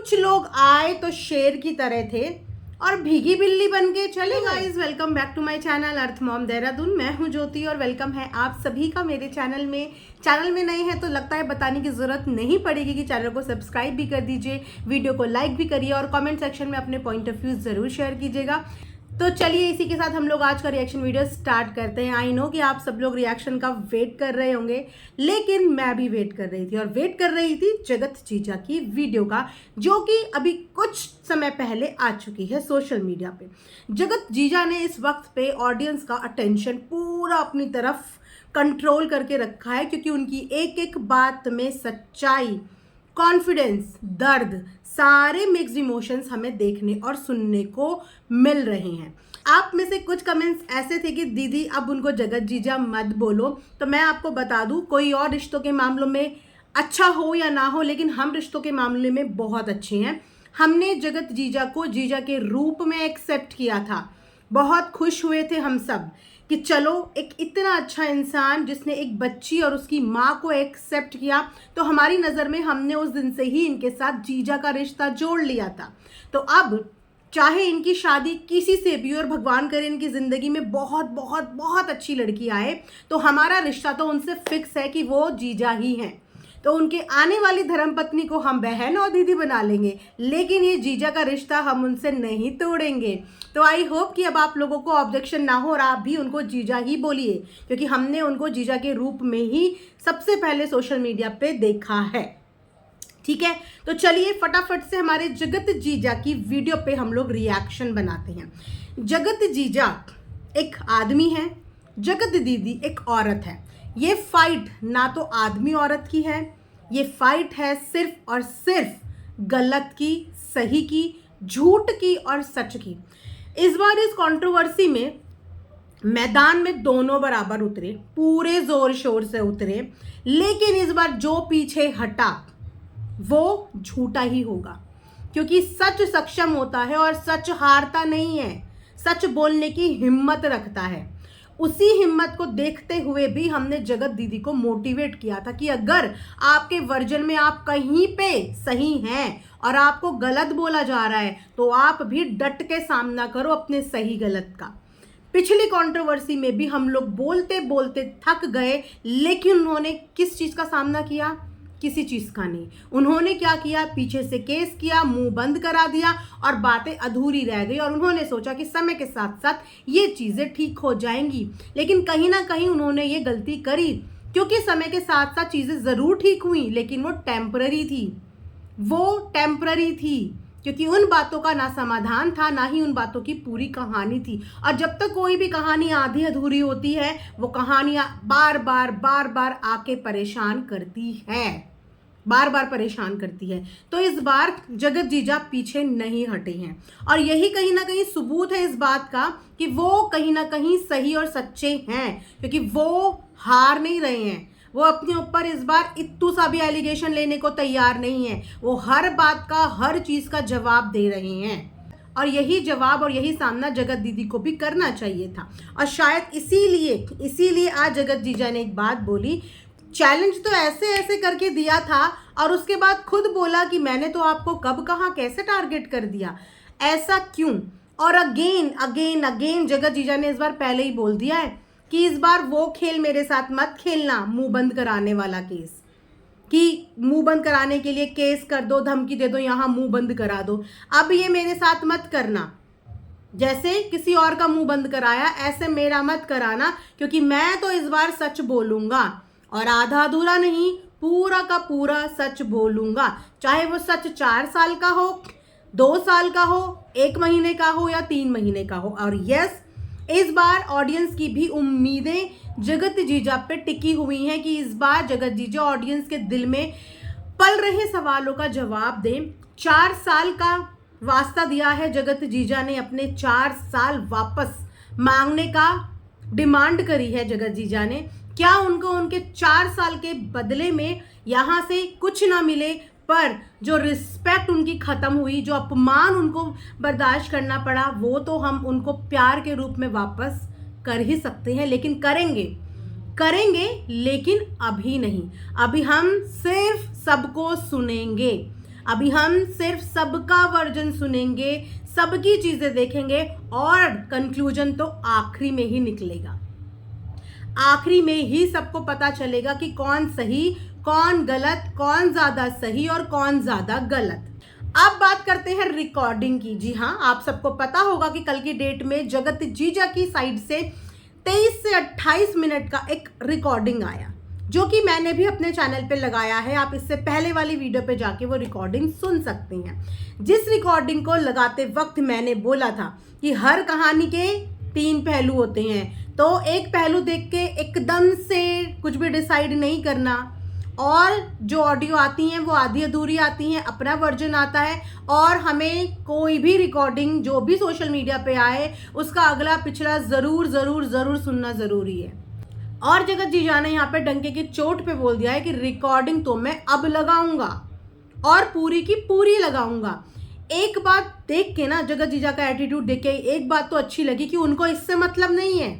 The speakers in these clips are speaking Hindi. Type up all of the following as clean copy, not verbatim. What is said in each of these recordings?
कुछ लोग आए तो शेर की तरह थे और भीगी बिल्ली बन के चले। Guys, welcome back to my channel earth mom Dehradun. मैं हूं ज्योति और वेलकम है आप सभी का मेरे चैनल में नए हैं तो लगता है बताने की ज़रूरत नहीं पड़ेगी कि चैनल को सब्सक्राइब भी कर दीजिए, वीडियो को लाइक भी करिए और कमेंट सेक्शन में अपने पॉइंट ऑफ व्यू ज़रूर शेयर कीजिएगा। तो चलिए इसी के साथ हम लोग आज का रिएक्शन वीडियो स्टार्ट करते हैं। आई नो कि आप सब लोग रिएक्शन का वेट कर रहे होंगे, लेकिन मैं भी वेट कर रही थी और वेट कर रही थी जगत जीजा की वीडियो का, जो कि अभी कुछ समय पहले आ चुकी है सोशल मीडिया पे। जगत जीजा ने इस वक्त पे ऑडियंस का अटेंशन पूरा अपनी तरफ कंट्रोल करके रखा है, क्योंकि उनकी एक एक बात में सच्चाई, कॉन्फिडेंस, दर्द, सारे मिक्स्ड इमोशंस हमें देखने और सुनने को मिल रहे हैं। आप में से कुछ कमेंट्स ऐसे थे कि दीदी अब उनको जगत जीजा मत बोलो, तो मैं आपको बता दूं, कोई और रिश्तों के मामलों में अच्छा हो या ना हो, लेकिन हम रिश्तों के मामले में बहुत अच्छे हैं। हमने जगत जीजा को जीजा के रूप में एक्सेप्ट किया था। बहुत खुश हुए थे हम सब कि चलो एक इतना अच्छा इंसान जिसने एक बच्ची और उसकी माँ को एक्सेप्ट किया, तो हमारी नज़र में हमने उस दिन से ही इनके साथ जीजा का रिश्ता जोड़ लिया था। तो अब चाहे इनकी शादी किसी से भी, और भगवान करे इनकी ज़िंदगी में बहुत बहुत बहुत अच्छी लड़की आए, तो हमारा रिश्ता तो उनसे फिक्स है कि वो जीजा ही हैं। तो उनके आने वाली धर्मपत्नी को हम बहन और दीदी बना लेंगे, लेकिन ये जीजा का रिश्ता हम उनसे नहीं तोड़ेंगे। तो आई होप कि अब आप लोगों को ऑब्जेक्शन ना हो और आप भी उनको जीजा ही बोलिए, क्योंकि हमने उनको जीजा के रूप में ही सबसे पहले सोशल मीडिया पे देखा है। ठीक है, तो चलिए फटाफट से हमारे जगत जीजा की वीडियो पे हम लोग रिएक्शन बनाते हैं। जगत जीजा एक आदमी है, जगत दीदी एक औरत है। ये फाइट ना तो आदमी औरत की है, ये फाइट है सिर्फ और सिर्फ गलत की, सही की, झूठ की और सच की। इस बार इस कंट्रोवर्सी में मैदान में दोनों बराबर उतरे, पूरे जोर शोर से उतरे, लेकिन इस बार जो पीछे हटा वो झूठा ही होगा, क्योंकि सच सक्षम होता है और सच हारता नहीं है, सच बोलने की हिम्मत रखता है। उसी हिम्मत को देखते हुए भी हमने जगत दीदी को मोटिवेट किया था कि अगर आपके वर्जन में आप कहीं पे सही हैं और आपको गलत बोला जा रहा है, तो आप भी डट के सामना करो अपने सही गलत का। पिछली कंट्रोवर्सी में भी हम लोग बोलते बोलते थक गए, लेकिन उन्होंने किस चीज़ का सामना किया? किसी चीज़ का नहीं। उन्होंने क्या किया? पीछे से केस किया, मुंह बंद करा दिया और बातें अधूरी रह गई, और उन्होंने सोचा कि समय के साथ साथ ये चीज़ें ठीक हो जाएंगी। लेकिन कहीं ना कहीं उन्होंने ये गलती करी, क्योंकि समय के साथ साथ चीज़ें ज़रूर ठीक हुई, लेकिन वो टेम्पररी थी, क्योंकि उन बातों का ना समाधान था, ना ही उन बातों की पूरी कहानी थी। और जब तक कोई भी कहानी आधी अधूरी होती है, वो कहानियां बार बार आके परेशान करती है। तो इस बार जगत जीजा पीछे नहीं हटे हैं, और यही कहीं ना कहीं सबूत है इस बात का कि वो कहीं ना कहीं सही और सच्चे हैं, क्योंकि वो हार नहीं रहे हैं। वो अपने ऊपर इस बार इत्तू सा भी एलिगेशन लेने को तैयार नहीं है। वो हर बात का, हर चीज़ का जवाब दे रहे हैं, और यही जवाब और यही सामना जगत दीदी को भी करना चाहिए था। और शायद इसीलिए आज जगत जीजा ने एक बात बोली, चैलेंज तो ऐसे करके दिया था और उसके बाद खुद बोला कि मैंने तो आपको कब कहा, कैसे टारगेट कर दिया, ऐसा क्यों? और अगेन जगत जीजा ने इस बार पहले ही बोल दिया है कि इस बार वो खेल मेरे साथ मत खेलना, मुंह बंद कराने वाला केस, कि मुंह बंद कराने के लिए केस कर दो, धमकी दे दो, यहाँ मुंह बंद करा दो। अब ये मेरे साथ मत करना, जैसे किसी और का मुंह बंद कराया ऐसे मेरा मत कराना, क्योंकि मैं तो इस बार सच बोलूंगा, और आधा अधूरा नहीं, पूरा का पूरा सच बोलूंगा। चाहे वो सच 4 साल का हो, 2 साल का हो, 1 महीने का हो या 3 महीने का हो। और यस, इस बार ऑडियंस की भी उम्मीदें जगत जीजा पे टिकी हुई हैं कि इस बार जगत जीजा ऑडियंस के दिल में पल रहे सवालों का जवाब दें। 4 साल का वास्ता दिया है जगत जीजा ने, अपने 4 साल वापस मांगने का डिमांड करी है जगत जीजा ने। क्या उनको उनके 4 साल के बदले में यहाँ से कुछ ना मिले, पर जो रिस्पेक्ट उनकी ख़त्म हुई, जो अपमान उनको बर्दाश्त करना पड़ा, वो तो हम उनको प्यार के रूप में वापस कर ही सकते हैं। लेकिन करेंगे लेकिन अभी नहीं। अभी हम सिर्फ सबको सुनेंगे, अभी हम सिर्फ सबका वर्जन सुनेंगे, सबकी चीजें देखेंगे और कंक्लूजन तो आखिरी में ही निकलेगा। आखिरी में ही सबको पता चलेगा कि कौन सही, कौन गलत, कौन ज्यादा सही और कौन ज्यादा गलत। अब बात करते हैं रिकॉर्डिंग की। जी हाँ, आप सबको पता होगा कि कल की डेट में जगत जीजा की साइड से 23 से 28 मिनट का एक रिकॉर्डिंग आया, जो कि मैंने भी अपने चैनल पे लगाया है। आप इससे पहले वाली वीडियो पे जाके वो रिकॉर्डिंग सुन सकते हैं। जिस रिकॉर्डिंग को लगाते वक्त मैंने बोला था कि हर कहानी के 3 पहलू होते हैं, तो एक पहलू देख के एकदम से कुछ भी डिसाइड नहीं करना, और जो ऑडियो आती हैं वो आधी अधूरी आती हैं, अपना वर्जन आता है, और हमें कोई भी रिकॉर्डिंग जो भी सोशल मीडिया पे आए उसका अगला पिछला ज़रूर ज़रूर ज़रूर सुनना ज़रूरी है। और जगत जीजा ने यहाँ पे डंके की चोट पे बोल दिया है कि रिकॉर्डिंग तो मैं अब लगाऊंगा और पूरी की पूरी लगाऊंगा। एक बात देख के ना, जगत जीजा का एटीट्यूड देख के एक बात तो अच्छी लगी कि उनको इससे मतलब नहीं है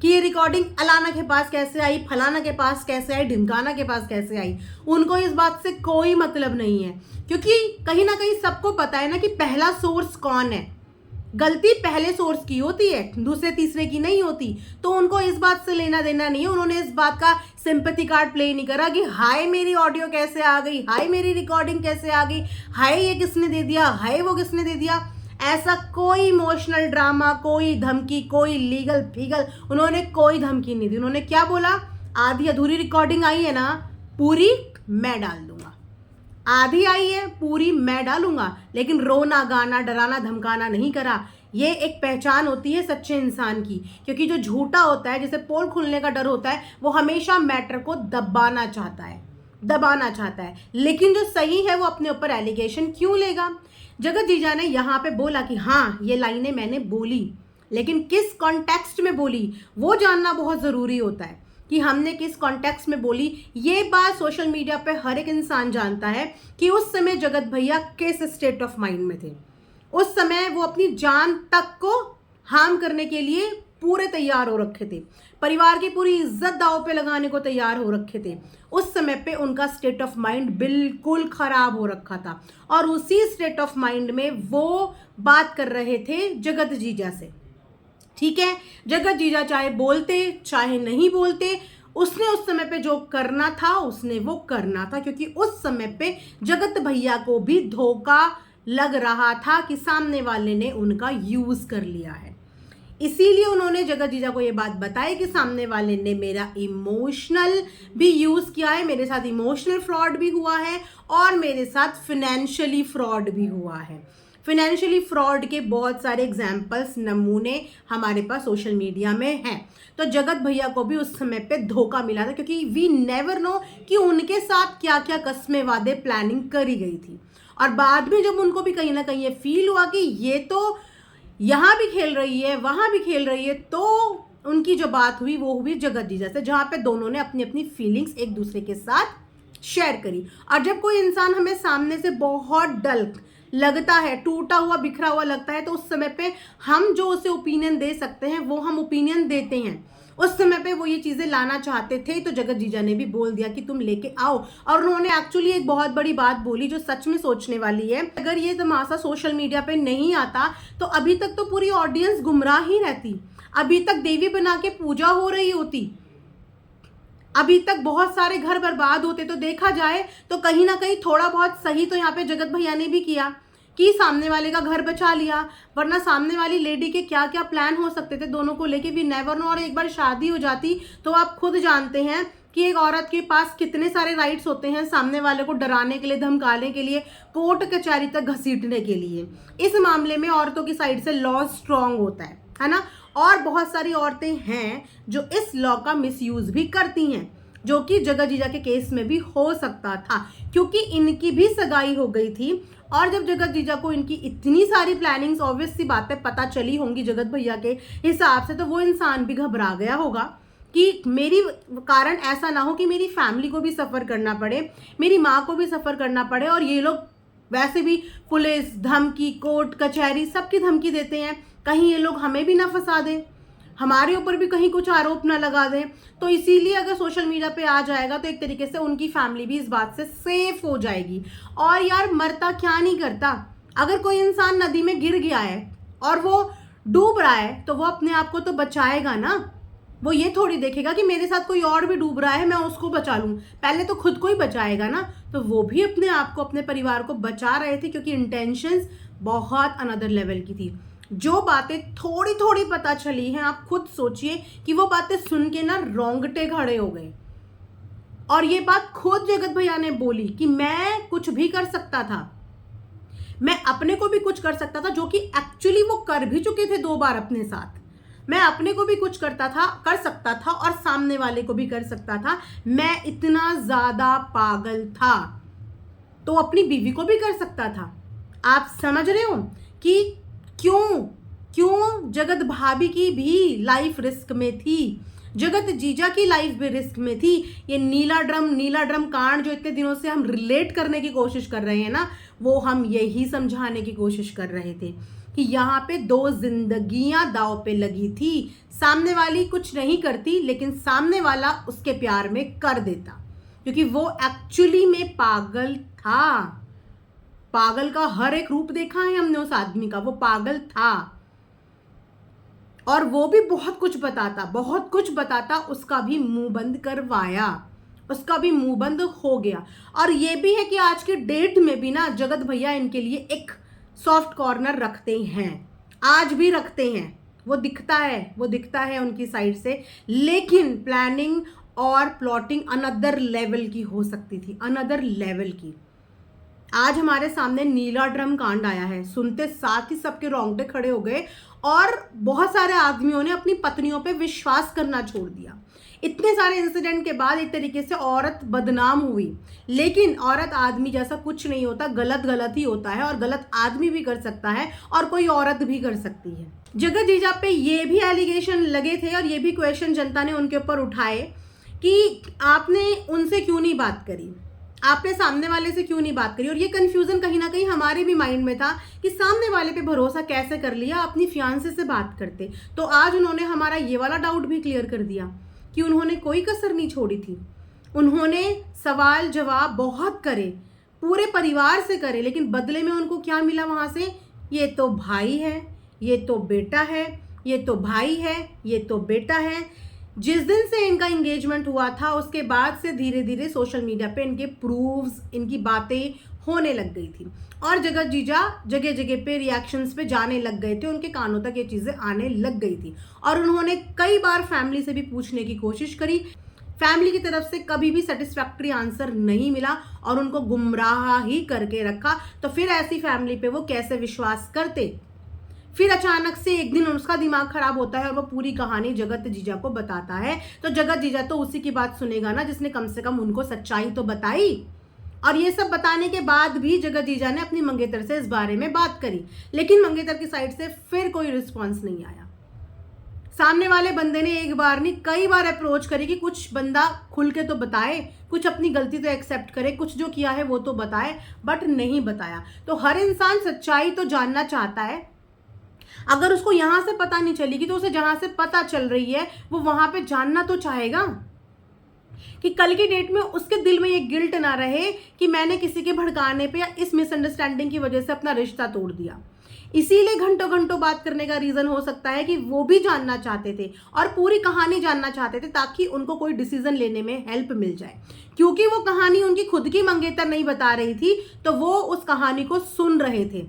कि ये रिकॉर्डिंग अलाना के पास कैसे आई, फलाना के पास कैसे आई, ढिमकाना के पास कैसे आई। उनको इस बात से कोई मतलब नहीं है, क्योंकि कहीं ना कहीं सबको पता है ना कि पहला सोर्स कौन है। गलती पहले सोर्स की होती है, दूसरे तीसरे की नहीं होती। तो उनको इस बात से लेना देना नहीं है। उन्होंने इस बात का सिंपैथी कार्ड प्ले नहीं करा कि हाय मेरी ऑडियो कैसे आ गई, हाय मेरी रिकॉर्डिंग कैसे आ गई, हाय ये किसने दे दिया, हाय वो किसने दे दिया। ऐसा कोई इमोशनल ड्रामा, कोई धमकी, कोई लीगल फीगल, उन्होंने कोई धमकी नहीं दी। उन्होंने क्या बोला, आधी अधूरी रिकॉर्डिंग आई है ना, पूरी मैं डाल दूंगा। आधी आई है, पूरी मैं डालूंगा, लेकिन रोना गाना डराना धमकाना नहीं करा। ये एक पहचान होती है सच्चे इंसान की, क्योंकि जो झूठा होता है, जैसे पोल खुलने का डर होता है, वो हमेशा मैटर को दबाना चाहता है, लेकिन जो सही है वो अपने ऊपर एलिगेशन क्यों लेगा। जगत जीजा ने यहाँ पे बोला कि हाँ ये लाइनें मैंने बोली, लेकिन किस कॉन्टेक्स्ट में बोली वो जानना बहुत ज़रूरी होता है कि हमने किस कॉन्टेक्स्ट में बोली। ये बात सोशल मीडिया पे हर एक इंसान जानता है कि उस समय जगत भैया किस स्टेट ऑफ माइंड में थे। उस समय वो अपनी जान तक को हार्म करने के लिए पूरे तैयार हो रखे थे, परिवार की पूरी इज्जत दांव पे लगाने को तैयार हो रखे थे। उस समय पे उनका स्टेट ऑफ माइंड बिल्कुल खराब हो रखा था, और उसी स्टेट ऑफ माइंड में वो बात कर रहे थे जगत जीजा से। ठीक है, जगत जीजा चाहे बोलते चाहे नहीं बोलते, उसने उस समय पे जो करना था उसने वो करना था, क्योंकि उस समय पे जगत भैया को भी धोखा लग रहा था कि सामने वाले ने उनका यूज कर लिया है। इसीलिए उन्होंने जगत जीजा को ये बात बताई कि सामने वाले ने मेरा इमोशनल भी यूज किया है, मेरे साथ इमोशनल फ्रॉड भी हुआ है और मेरे साथ फिनेंशियली फ्रॉड भी हुआ है। फिनेंशियली फ्रॉड के बहुत सारे एग्जाम्पल्स, नमूने हमारे पास सोशल मीडिया में हैं। तो जगत भैया को भी उस समय पे धोखा मिला था, क्योंकि वी नेवर नो कि उनके साथ क्या क्या कस्में वादे प्लानिंग करी गई थी। और बाद में जब उनको भी कहीं ना कहीं ये फील हुआ कि ये तो यहाँ भी खेल रही है, वहाँ भी खेल रही है, तो उनकी जो बात हुई वो हुई जगत जीजा से, जहाँ पे दोनों ने अपनी अपनी फीलिंग्स एक दूसरे के साथ शेयर करी। और जब कोई इंसान हमें सामने से बहुत डल लगता है, टूटा हुआ बिखरा हुआ लगता है, तो उस समय पे हम जो उसे ओपिनियन दे सकते हैं वो हम ओपिनियन देते हैं। उस समय पे वो ये चीज़ें लाना चाहते थे, तो जगत जीजा ने भी बोल दिया कि तुम लेके आओ। और उन्होंने एक्चुअली एक बहुत बड़ी बात बोली जो सच में सोचने वाली है। अगर ये तमाशा सोशल मीडिया पे नहीं आता तो अभी तक तो पूरी ऑडियंस गुमराह ही रहती, अभी तक देवी बना के पूजा हो रही होती, अभी तक बहुत सारे घर बर्बाद होते। तो देखा जाए तो कहीं ना कहीं थोड़ा बहुत सही तो यहाँ पे जगत भैया ने भी किया कि सामने वाले का घर बचा लिया, वरना सामने वाली लेडी के क्या क्या प्लान हो सकते थे दोनों को लेके, भी नेवर नो। और एक बार शादी हो जाती तो आप खुद जानते हैं कि एक औरत के पास कितने सारे राइट्स होते हैं सामने वाले को डराने के लिए, धमकाने के लिए, कोर्ट कचहरी तक घसीटने के लिए। इस मामले में औरतों की साइड से लॉ स्ट्रांग होता है ना। और बहुत सारी औरतें हैं जो इस लॉ का मिसयूज भी करती हैं, जो कि जगत जीजा के केस में भी हो सकता था, क्योंकि इनकी भी सगाई हो गई थी। और जब जगत जीजा को इनकी इतनी सारी प्लानिंग्स, ऑब्वियस सी बातें पता चली होंगी जगत भैया के हिसाब से, तो वो इंसान भी घबरा गया होगा कि मेरी कारण ऐसा ना हो कि मेरी फैमिली को भी सफ़र करना पड़े, मेरी माँ को भी सफ़र करना पड़े, और ये लोग वैसे भी पुलिस धमकी, कोर्ट कचहरी सबकी धमकी देते हैं, कहीं ये लोग हमें भी ना फंसा दें। हमारे ऊपर भी कहीं कुछ आरोप ना लगा दें। तो इसीलिए अगर सोशल मीडिया पे आ जाएगा तो एक तरीके से उनकी फैमिली भी इस बात से सेफ हो जाएगी। और यार मरता क्या नहीं करता, अगर कोई इंसान नदी में गिर गया है और वो डूब रहा है तो वो अपने आप को तो बचाएगा ना। वो ये थोड़ी देखेगा कि मेरे साथ कोई और भी डूब रहा है मैं उसको बचा लूं, पहले तो खुद को ही बचाएगा ना। तो वो भी अपने आप को, अपने परिवार को बचा रहे थे, क्योंकि इंटेंशंस बहुत अनदर लेवल की थी। जो बातें थोड़ी थोड़ी पता चली हैं, आप खुद सोचिए कि वो बातें सुन के ना रोंगटे खड़े हो गए। और ये बात खुद जगत भैया ने बोली कि मैं कुछ भी कर सकता था, मैं अपने को भी कुछ कर सकता था, जो कि एक्चुअली वो कर भी चुके थे 2 बार अपने साथ। मैं अपने को भी कुछ कर सकता था और सामने वाले को भी कर सकता था। मैं इतना ज्यादा पागल था तो अपनी बीवी को भी कर सकता था। आप समझ रहे हो कि क्यों जगत भाभी की भी लाइफ रिस्क में थी, जगत जीजा की लाइफ भी रिस्क में थी। ये नीला ड्रम कांड जो इतने दिनों से हम रिलेट करने की कोशिश कर रहे हैं ना, वो हम यही समझाने की कोशिश कर रहे थे कि यहाँ पे 2 जिंदगियां दांव पे लगी थी। सामने वाली कुछ नहीं करती लेकिन सामने वाला उसके प्यार में कर देता, क्योंकि वो एक्चुअली में पागल था। पागल का हर एक रूप देखा है हमने उस आदमी का, वो पागल था। और वो भी बहुत कुछ बताता, उसका भी मुंह बंद करवाया, उसका भी मुंह बंद हो गया। और ये भी है कि आज के डेट में भी ना जगत भैया इनके लिए एक सॉफ्ट कॉर्नर रखते हैं, आज भी रखते हैं। वो दिखता है उनकी साइड से, लेकिन प्लानिंग और प्लॉटिंग अनदर लेवल की हो सकती थी, अनदर लेवल की। आज हमारे सामने नीला ड्रम कांड आया है, सुनते साथ ही सबके रोंगटे खड़े हो गए और बहुत सारे आदमियों ने अपनी पत्नियों पे विश्वास करना छोड़ दिया। इतने सारे इंसिडेंट के बाद एक तरीके से औरत बदनाम हुई, लेकिन औरत आदमी जैसा कुछ नहीं होता, गलत ही होता है, और गलत आदमी भी कर सकता है और कोई औरत भी कर सकती है। जगत जीजा पे ये भी एलिगेशन लगे थे और ये भी क्वेश्चन जनता ने उनके ऊपर उठाए कि आपने उनसे क्यों नहीं बात करी, आपने सामने वाले से क्यों नहीं बात करी। और ये कंफ्यूजन कहीं ना कहीं हमारे भी माइंड में था कि सामने वाले पे भरोसा कैसे कर लिया, अपनी फियांसे से बात करते। तो आज उन्होंने हमारा ये वाला डाउट भी क्लियर कर दिया कि उन्होंने कोई कसर नहीं छोड़ी थी। उन्होंने सवाल जवाब बहुत करे, पूरे परिवार से करे, लेकिन बदले में उनको क्या मिला वहां से? ये तो भाई है, ये तो बेटा है, ये तो भाई है, ये तो बेटा है। जिस दिन से इनका एंगेजमेंट हुआ था उसके बाद से धीरे धीरे सोशल मीडिया पे इनके प्रूफ्स, इनकी बातें होने लग गई थी और जगत जीजा जगह जगह पे रिएक्शंस पे जाने लग गए थे, उनके कानों तक ये चीज़ें आने लग गई थी। और उन्होंने कई बार फैमिली से भी पूछने की कोशिश करी, फैमिली की तरफ से कभी भी सेटिस्फैक्ट्री आंसर नहीं मिला और उनको गुमराह ही करके रखा। तो फिर ऐसी फैमिली पे वो कैसे विश्वास करते? फिर अचानक से एक दिन उसका दिमाग खराब होता है और वो पूरी कहानी जगत जीजा को बताता है। तो जगत जीजा तो उसी की बात सुनेगा ना जिसने कम से कम उनको सच्चाई तो बताई। और ये सब बताने के बाद भी जगत जीजा ने अपनी मंगेतर से इस बारे में बात करी, लेकिन मंगेतर की साइड से फिर कोई रिस्पॉन्स नहीं आया। सामने वाले बंदे ने एक बार नहीं कई बार अप्रोच करी कि कुछ बंदा खुल के तो बताए, कुछ अपनी गलती तो एक्सेप्ट करे, कुछ जो किया है वो तो बताए, बट नहीं बताया। तो हर इंसान सच्चाई तो जानना चाहता है। अगर उसको यहां से पता नहीं चलेगी तो उसे जहां से पता चल रही है वो वहां पे जानना तो चाहेगा कि कल की डेट में उसके दिल में ये गिल्ट ना रहे कि मैंने किसी के भड़काने पे या इस मिसअंडरस्टैंडिंग की वजह से अपना रिश्ता तोड़ दिया। इसीलिए घंटों घंटों बात करने का रीजन हो सकता है कि वो भी जानना चाहते थे और पूरी कहानी जानना चाहते थे, ताकि उनको कोई डिसीजन लेने में हेल्प मिल जाए। क्योंकि वो कहानी उनकी खुद की मंगेतर नहीं बता रही थी, तो वो उस कहानी को सुन रहे थे,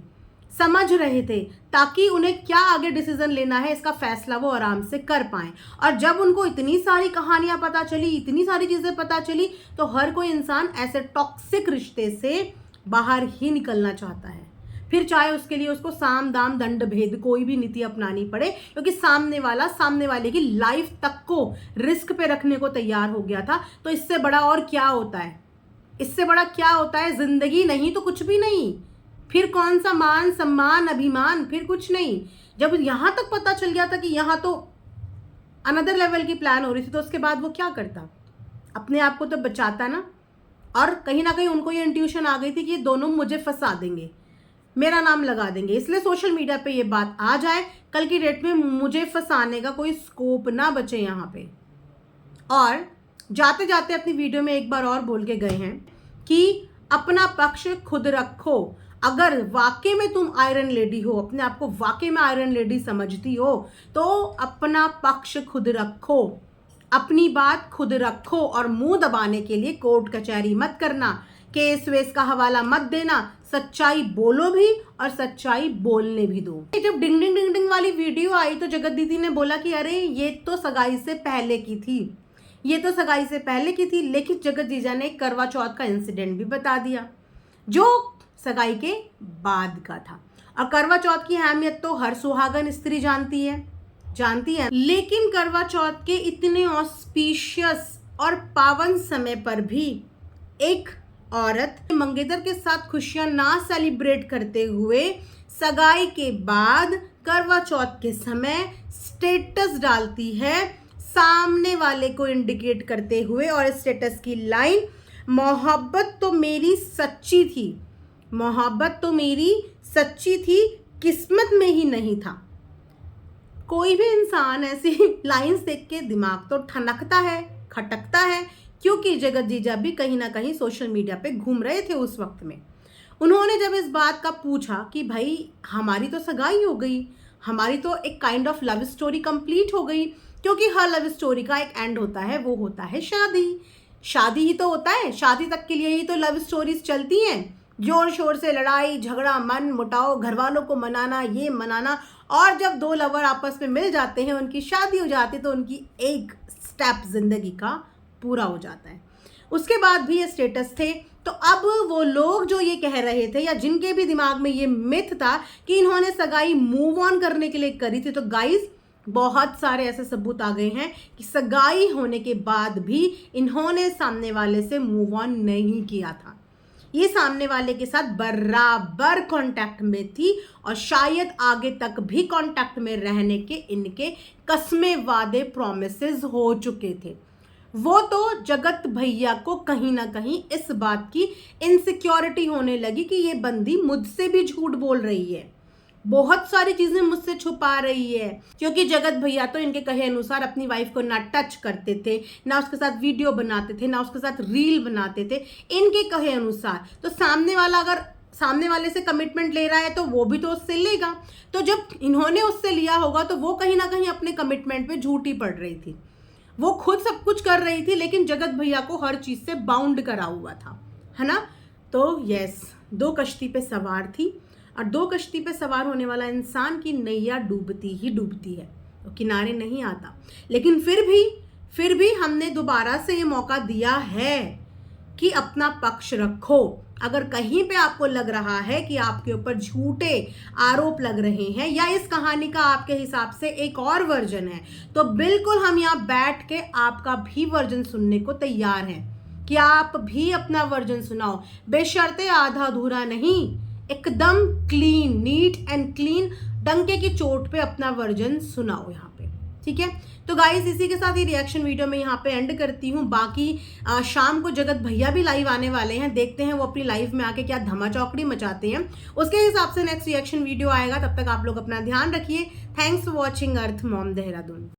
समझ रहे थे, ताकि उन्हें क्या आगे डिसीजन लेना है इसका फैसला वो आराम से कर पाएं। और जब उनको इतनी सारी कहानियां पता चली, इतनी सारी चीजें पता चली, तो हर कोई इंसान ऐसे टॉक्सिक रिश्ते से बाहर ही निकलना चाहता है, फिर चाहे उसके लिए उसको साम दाम दंड भेद कोई भी नीति अपनानी पड़े, क्योंकि सामने वाले की लाइफ तक को रिस्क पे रखने को तैयार हो गया था। तो इससे बड़ा और क्या होता है? इससे बड़ा क्या होता है? जिंदगी नहीं तो कुछ भी नहीं, फिर कौन सा मान सम्मान अभिमान, फिर कुछ नहीं। जब यहां तक पता चल गया था कि यहां तो अनदर लेवल की प्लान हो रही थी, तो उसके बाद वो क्या करता? अपने आप को तो बचाता ना। और कहीं ना कहीं उनको ये इंट्यूशन आ गई थी कि ये दोनों मुझे फंसा देंगे, मेरा नाम लगा देंगे, इसलिए सोशल मीडिया पे ये बात आ जाए, कल की डेट में मुझे फंसाने का कोई स्कोप ना बचे यहाँ पे। और जाते जाते अपनी वीडियो में एक बार और बोल के गए हैं कि अपना पक्ष खुद रखो। अगर वाकई में तुम आयरन लेडी हो, अपने आप को वाकई में आयरन लेडी समझती हो, तो अपना पक्ष खुद रखो, अपनी बात खुद रखो और मुंह दबाने के लिए कोर्ट कचहरी मत करना, केस वेस का हवाला मत देना, सच्चाई बोलो भी और सच्चाई बोलने भी दो। जब डिंग डिंग डिंग डिंग वाली वीडियो आई तो जगत दीदी ने बोला कि अरे ये तो सगाई से पहले की थी, ये तो सगाई से पहले की थी। लेकिन जगत जीजा ने करवा चौथ का इंसिडेंट भी बता दिया जो सगाई के बाद का था। और करवा चौथ की अहमियत तो हर सुहागन स्त्री जानती है। लेकिन करवा चौथ के इतने ऑस्पिशियस और पावन समय पर भी एक औरत मंगेतर के साथ खुशियां ना सेलिब्रेट करते हुए सगाई के बाद करवा चौथ के समय स्टेटस डालती है सामने वाले को इंडिकेट करते हुए, और स्टेटस की लाइन, मोहब्बत तो मेरी सच्ची थी, मोहब्बत तो मेरी सच्ची थी, किस्मत में ही नहीं था। कोई भी इंसान ऐसी लाइंस देख के दिमाग तो ठनकता है, खटकता है, क्योंकि जगत जीजा भी कहीं ना कहीं सोशल मीडिया पे घूम रहे थे उस वक्त में। उन्होंने जब इस बात का पूछा कि भाई हमारी तो सगाई हो गई, हमारी तो एक kind of love story complete हो गई, क्योंकि हर लव स्टोरी का एक एंड होता है, वो होता है शादी। शादी ही तो होता है, शादी तक के लिए ही तो लव स्टोरीज चलती हैं, जोर शोर से लड़ाई झगड़ा, मन मुटाव, घर वालों को मनाना, ये मनाना, और जब दो लवर आपस में मिल जाते हैं, उनकी शादी हो जाती है, तो उनकी एक स्टेप जिंदगी का पूरा हो जाता है। उसके बाद भी ये स्टेटस थे। तो अब वो लोग जो ये कह रहे थे, या जिनके भी दिमाग में ये मिथ था कि इन्होंने सगाई मूव ऑन करने के लिए करी थी, तो गाइस बहुत सारे ऐसे सबूत आ गए हैं कि सगाई होने के बाद भी इन्होंने सामने वाले से मूव ऑन नहीं किया था। ये सामने वाले के साथ बराबर कांटेक्ट में थी और शायद आगे तक भी कांटेक्ट में रहने के इनके कस्में, वादे, प्रॉमिसेस हो चुके थे। वो तो जगत भैया को कहीं ना कहीं इस बात की इनसिक्योरिटी होने लगी कि ये बंदी मुझसे भी झूठ बोल रही है, बहुत सारी चीजें मुझसे छुपा रही है। क्योंकि जगत भैया तो इनके कहे अनुसार अपनी वाइफ को ना टच करते थे, ना उसके साथ वीडियो बनाते थे, ना उसके साथ रील बनाते थे, इनके कहे अनुसार। तो सामने वाला अगर सामने वाले से कमिटमेंट ले रहा है तो वो भी तो उससे लेगा। तो जब इन्होंने उससे लिया होगा तो वो कहीं ना कहीं अपने कमिटमेंट पे झूठी पड़ रही थी। वो खुद सब कुछ कर रही थी, लेकिन जगत भैया को हर चीज से बाउंड करा हुआ था, है ना। तो यस, दो कश्ती पे सवार थी, और दो कश्ती पे सवार होने वाला इंसान की नैया डूबती ही डूबती है, तो किनारे नहीं आता। लेकिन फिर भी हमने दोबारा से ये मौका दिया है कि अपना पक्ष रखो। अगर कहीं पे आपको लग रहा है कि आपके ऊपर झूठे आरोप लग रहे हैं, या इस कहानी का आपके हिसाब से एक और वर्जन है, तो बिल्कुल हम यहाँ बैठ के आपका भी वर्जन सुनने को तैयार हैं कि आप भी अपना वर्जन सुनाओ, बेशर्ते आधा अधूरा नहीं, एकदम क्लीन, नीट एंड क्लीन, डंके की चोट पे अपना वर्जन सुनाओ यहाँ पे, ठीक है। तो गाइस, इसी के साथ ये रिएक्शन वीडियो में यहाँ पे एंड करती हूँ। बाकी शाम को जगत भैया भी लाइव आने वाले हैं, देखते हैं वो अपनी लाइव में आके क्या धमा चौकड़ी मचाते हैं, उसके हिसाब से नेक्स्ट रिएक्शन वीडियो आएगा। तब तक आप लोग अपना ध्यान रखिए। Thanks for watching earth mom Dehradun.